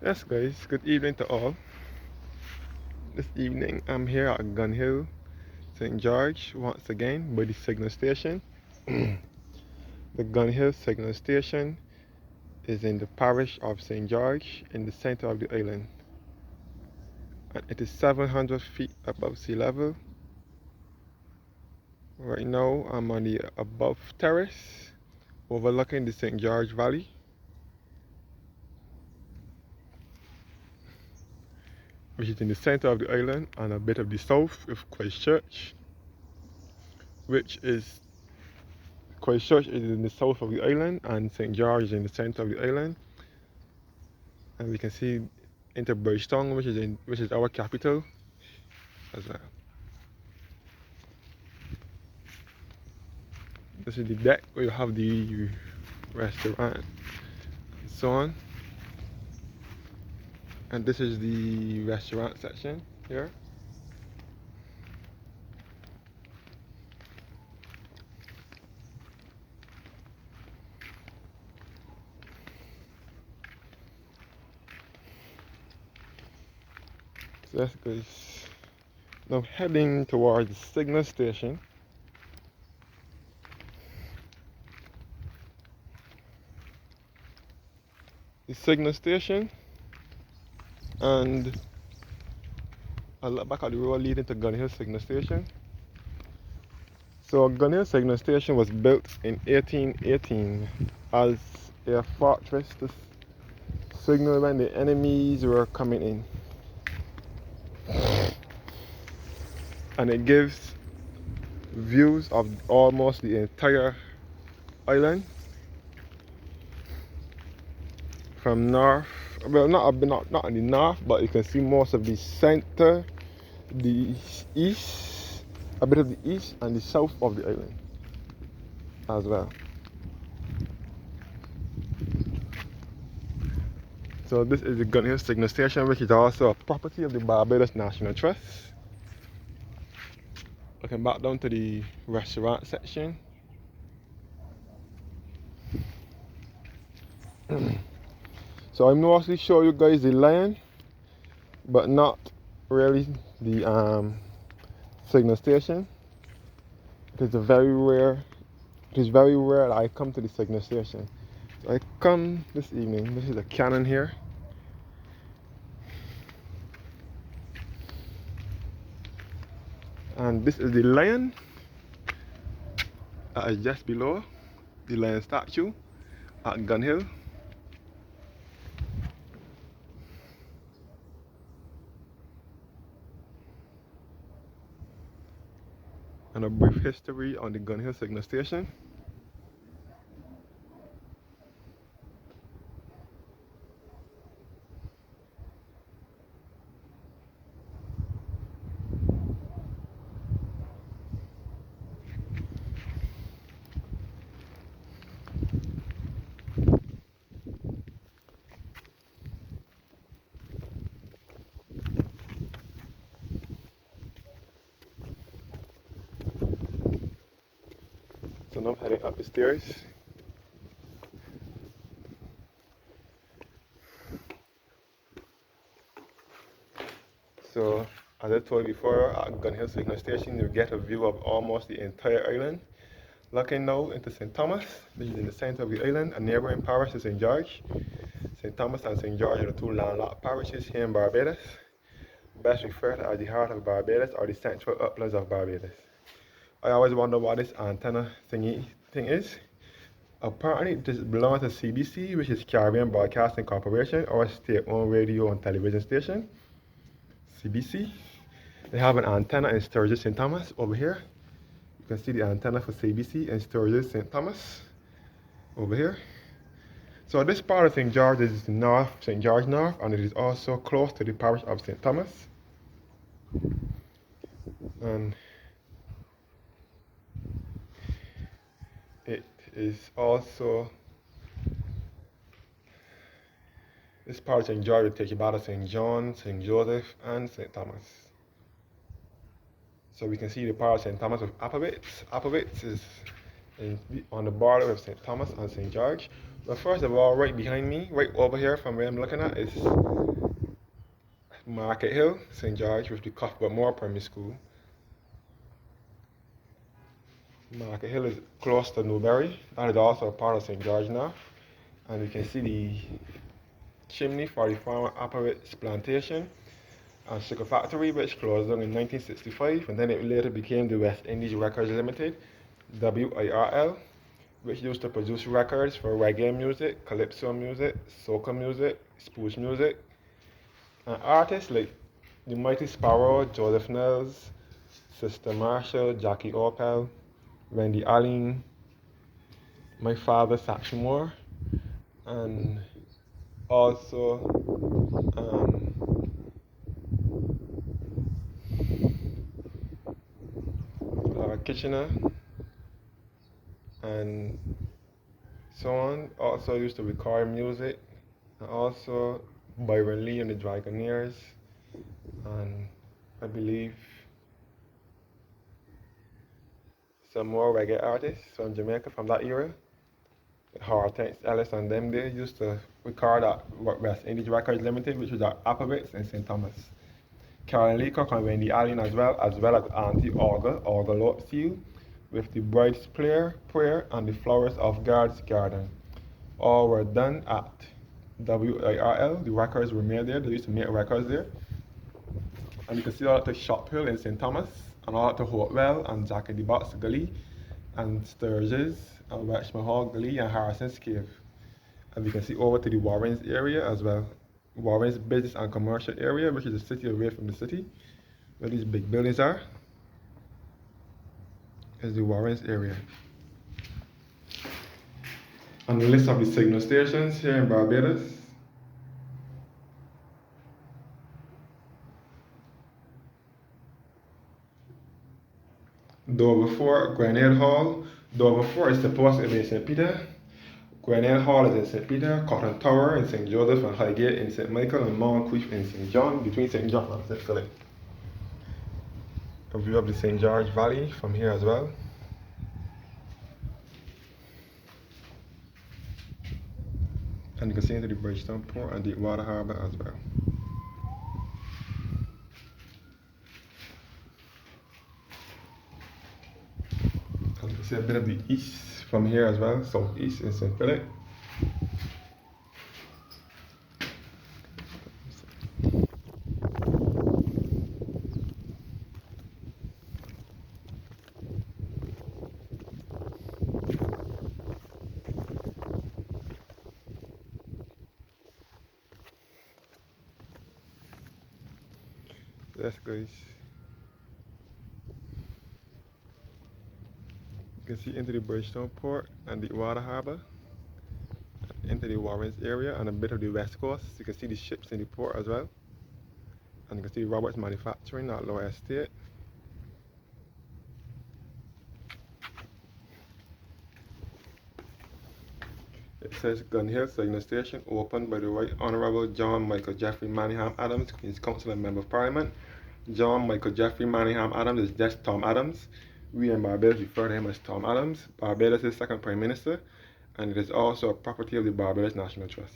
Yes, guys, good evening to all. This evening I'm here at Gun Hill, St. George, once again by the signal station. The Gun Hill signal station is in the parish of St. George in the center of the island. And it is 700 feet above sea level. Right now I'm on the above terrace overlooking the St. George Valley, which is in the center of the island and a bit of the south with Christchurch, which is Christchurch is in the south of the island and St. George is in the center of the island. And we can see into Bridgetown, which is our capital as well. This is the deck where you have the restaurant and so on. And this is the restaurant section here. So that's good. Now heading towards the signal station. The signal station, and I look back at the road leading to Gun Hill signal station. So Gun Hill signal station was built in 1818 as a fortress to signal when the enemies were coming in. And it gives views of almost the entire island from north, well, not on the north, but you can see most of the center, the east, a bit of the east and the south of the island as well. So this is the Gun Hill signal station, which is also a property of the Barbados National Trust. Looking back down to the restaurant section. So I'm mostly show you guys the lion, but not really the signal station. It is very rare. It is very rare that I come to the signal station. So I come this evening. This is a cannon here. And this is the lion that is just below the lion statue at Gun Hill. And a brief history on the Gun Hill signal station. So now I'm heading up the stairs. So as I told you before, at Gun Hill signal station you get a view of almost the entire island. Looking now into St. Thomas, which is in the center of the island, a neighboring parish to St. George. St. Thomas and St. George are the two landlocked parishes here in Barbados, best referred to as the heart of Barbados or the central uplands of Barbados. I always wonder what this antenna thing is. Apparently, this belongs to CBC, which is Caribbean Broadcasting Corporation, or state-owned radio and television station. CBC. They have an antenna in Sturgis, St. Thomas over here. You can see the antenna for CBC in Sturgis, St. Thomas over here. So this part of St. George is north, St. George North, and it is also close to the parish of St. Thomas. And it is also, this part of St. George will take you back to St. John, St. Joseph, and St. Thomas. So we can see the part of St. Thomas with Applebates. Applebates is on the border of St. Thomas and St. George. But first of all, right behind me, right over here from where I'm looking at, is Market Hill, St. George, with the Cuthbert Moore Primary School. Market Hill is close to Newberry. That is also a part of St. George now. And you can see the chimney for the farmer operates plantation and sugar factory, which closed down in 1965, and then it later became the West Indies Records Limited, WIRL, which used to produce records for reggae music, calypso music, soca music, spooge music, and artists like the Mighty Sparrow, Joseph Nels, Sister Marshall, Jackie Opel, Wendy Allen, my father Satchmore, and also Kitchener, and so on. Also used to record music, and also Byron Lee and the Dragonaires, and I believe some more reggae artists from Jamaica from that era. Hortense Ellis and them, they used to record at West Indies Records Limited, which was at Applebee's in St. Thomas. Carolyn Leacock and Wendy Allen as well as Auntie Olga Lopeseel, with the Bride's Prayer and the Flowers of God's Garden. All were done at WIRL. The records were made there. They used to make records there. And you can see all at the Shop Hill in St. Thomas, and all at the Hopewell and Jack in the Box Gully, and Sturges, and Wexford Hall Gully, and Harrison's Cave. And you can see over to the Warrens area as well. Warrens Business and Commercial Area, which is a city away from the city, where these big buildings are, is the Warrens area. And the list of the signal stations here in Barbados. Dover Fort, Grenade Hall. Dover Fort is supposed to be in St. Peter. Grenade Hall is in St. Peter, Cotton Tower in St. Joseph, and Highgate in St. Michael, and Moncrief in St. John, between St. John and St. Philip. A view of the St. George Valley from here as well. And you can see into the Bridgetown Port and Deepwater Harbour as well. And you can see a bit of the east from here as well, southeast in St. Philip. Yes, guys. You can see into the Bridgetown Port and the Water Harbour, into the Warrens area and a bit of the West Coast. You can see the ships in the port as well. And you can see Roberts Manufacturing at Lower Estate. It says Gun Hill Signal Station opened by the Right Honourable John Michael Jeffrey Manningham Adams, Queen's Counsel and Member of Parliament. John Michael Jeffrey Manningham Adams is just Tom Adams. We in Barbados refer to him as Tom Adams, Barbados' second Prime Minister, and it is also a property of the Barbados National Trust.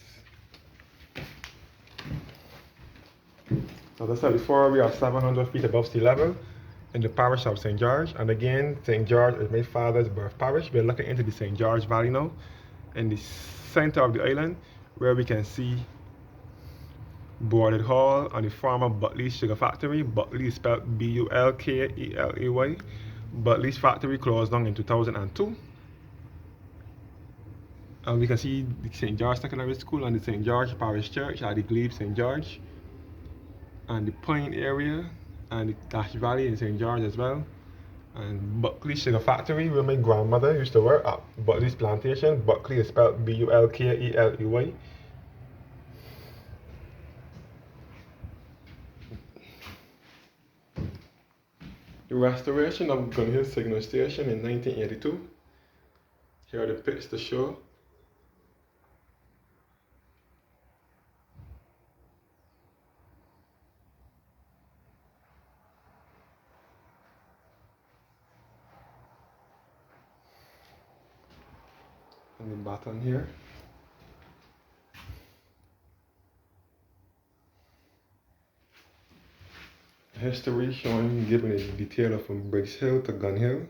As I said before, we are 700 feet above sea level in the parish of St. George, and again, St. George is my father's birth parish. We're looking into the St. George Valley now, in the center of the island, where we can see Boarded Hall and the former Butley's Sugar Factory. Butley is spelled Bulkeley. Butley's factory closed down in 2002. And we can see the St. George Secondary School and the St. George Parish Church at the Glebe St. George, and the Point area and the Dash Valley in St. George as well. And Buckley Sugar Factory, where my grandmother used to work at Buckley's Plantation. Buckley is spelled Bulkeley. The restoration of Gun Hill Signal Station in 1982. Here are the pics to show. And the button here. History showing, giving a detail of from Briggs Hill to Gun Hill.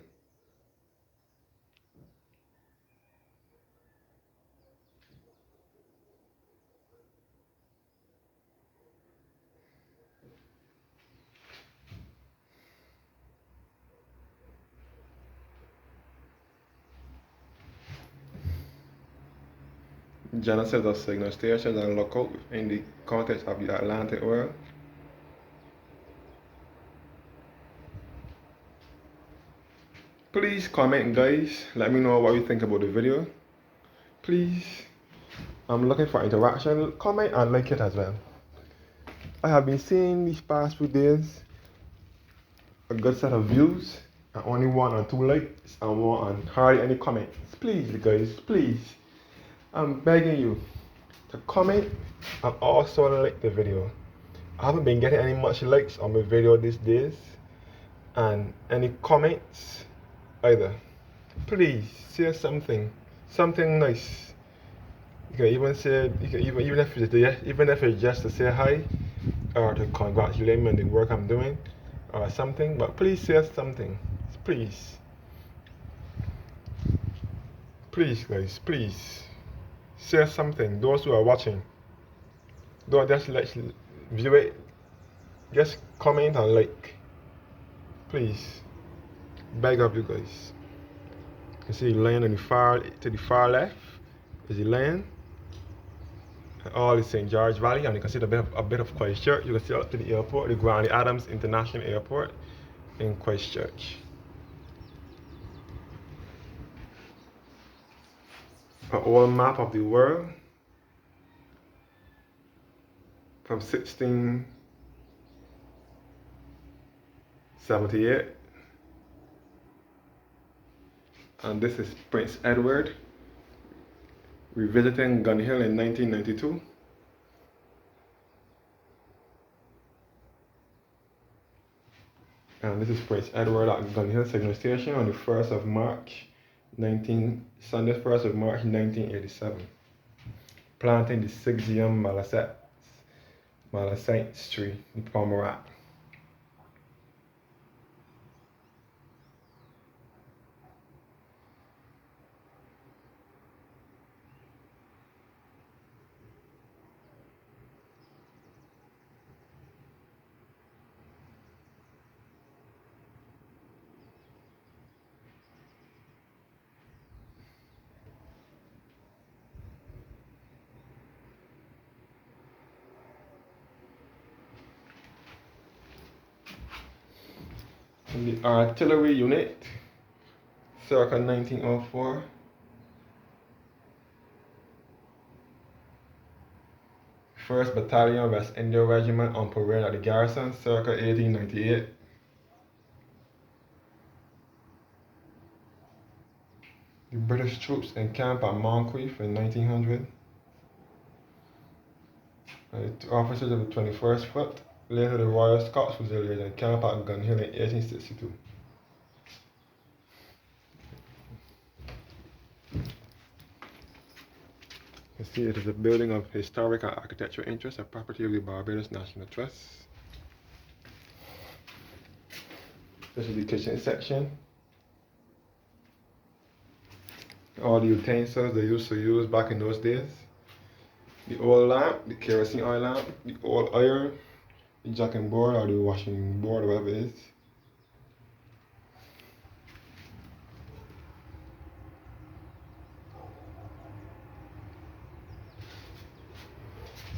Genesis of signal stations and lookout in the context of the Atlantic world. Please comment, guys. Let me know what you think about the video. Please. I'm looking for interaction. Comment and like it as well. I have been seeing these past few days a good set of views and only 1 or 2 likes and hardly any comments. Please, guys, please. I'm begging you to comment and also like the video. I haven't been getting any much likes on my video these days and any comments either. Please say something nice. You can even say, even if it's just to say hi or to congratulate me on the work I'm doing or something, but please say something. Please. Please, guys, please. Say something. Those who are watching, don't just let view it. Just comment and like. Please. Beg of you guys. You see the lion on to the far left is the lion. All is St. George Valley, and you can see a bit of Christchurch. You can see up to the airport, the Granny Adams International Airport in Christchurch. An old map of the world from 1678. And this is Prince Edward revisiting Gun Hill in 1992. And this is Prince Edward at Gun Hill Signal Station on the 1st of March, Sunday 1st of March 1987. Planting the 6 young Malacite tree in Pomerat. And the artillery unit, circa 1904. First Battalion West India Regiment on parade at the garrison, circa 1898. The British troops encamped at Moncrief in 1900. The officers of the 21st Foot, later the Royal Scots Fusiliers, encamped at Gun Hill in 1862. You see it is a building of historic and architectural interest, a property of the Barbados National Trust. This is the kitchen section. All the utensils they used to use back in those days. The oil lamp, the kerosene oil lamp, the old iron, the jacking board or the washing board, whatever it is.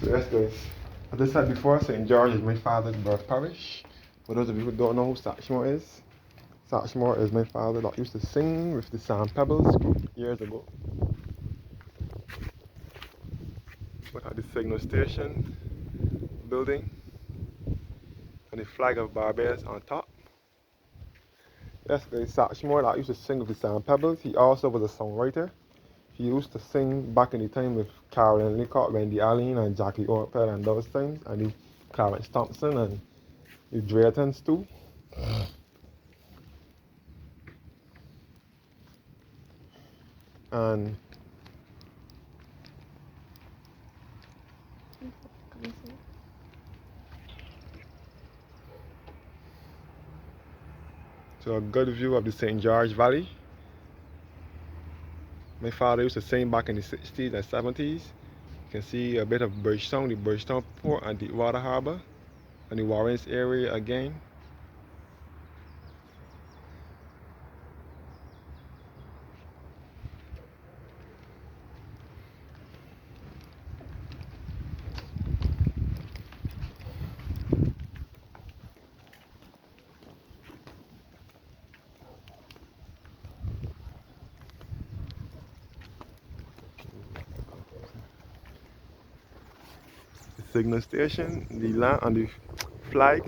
So yes guys, as I said before, St. George is my father's birth parish. For those of you who don't know who Satchmore is my father that used to sing with the Sand Pebbles group years ago. But at the signal station building and the flag of Barbados on top. Yes guys, Satchmore that used to sing with the Sand Pebbles. He also was a songwriter. He used to sing back in the time with Carolyn Leacock, Wendy Allen, and Jackie Orpel and those times, and the Clarence Thompson and the Draytons too. And So a good view of the St. George Valley. My father used to sing back in the 60s and 70s. You can see a bit of Bridgetown, the Bridgetown Port and Deepwater Harbor, and the Warrens area again. The signal station, the land and the flag.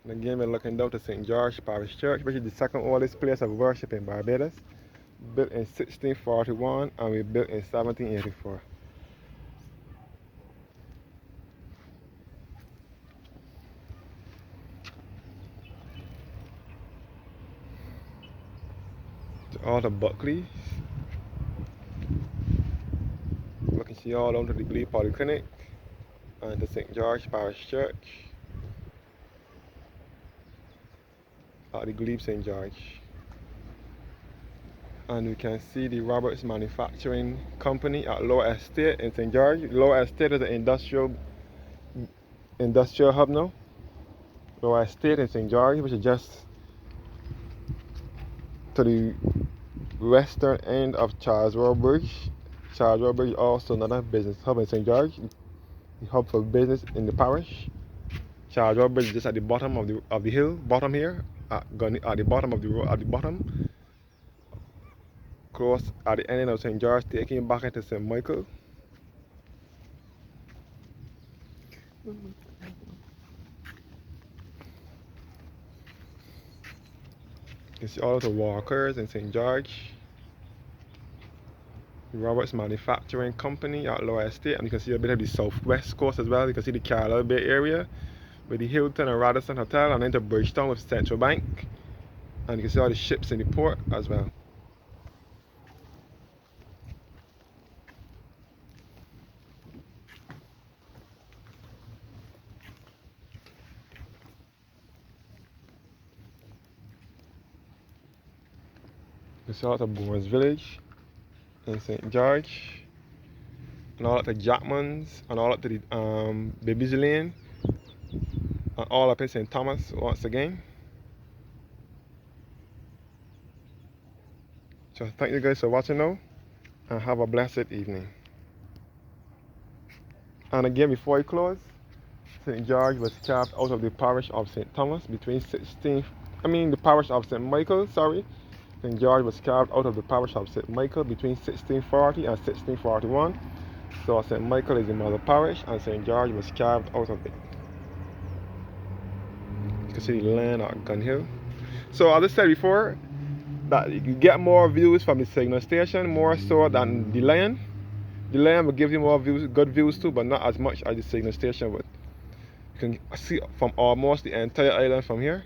And again, we're looking down to St. George Parish Church, which is the second oldest place of worship in Barbados. Built in 1641 and we built in 1784. To all the Buckley. You can see all down to the Glebe Polyclinic and the St. George Parish Church at the Glebe St. George. And we can see the Roberts Manufacturing Company at Lower Estate in St. George. Lower Estate is an industrial hub now. Lower Estate in St. George, which is just to the western end of Charles Road Bridge. Charles Road Bridge is also another business hub in St. George, the hub for business in the parish. Charles Road Bridge is just at the bottom of the hill, bottom here, at the bottom of the road, at the bottom. Close at the end of St. George, taking back into St. Michael. You can see all of the walkers in St. George. The Roberts Manufacturing Company at Lower Estate, and you can see a bit of the southwest coast as well. You can see the Carlisle Bay area with the Hilton and Radisson Hotel, and into Bridgetown with Central Bank. And you can see all the ships in the port as well. You see all of Bourne's Village in St. George, and all up to Jackman's, and all up to the Baby's Lane, and all up in St. Thomas once again. So thank you guys for watching now, and have a blessed evening. And again, before I close, St. George was carved out of the parish of St. Thomas between the parish of St. Michael, sorry. St. George was carved out of the parish of St. Michael between 1640 and 1641. So St. Michael is the mother parish and St. George was carved out of it. You can see the land at Gun Hill. So as I said before, that you get more views from the signal station, more so than the land. The land will give you more views, good views too, but not as much as the signal station would. You can see from almost the entire island from here.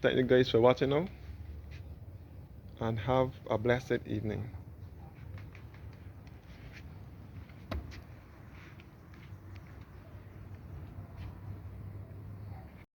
Thank you guys for watching now, and have a blessed evening.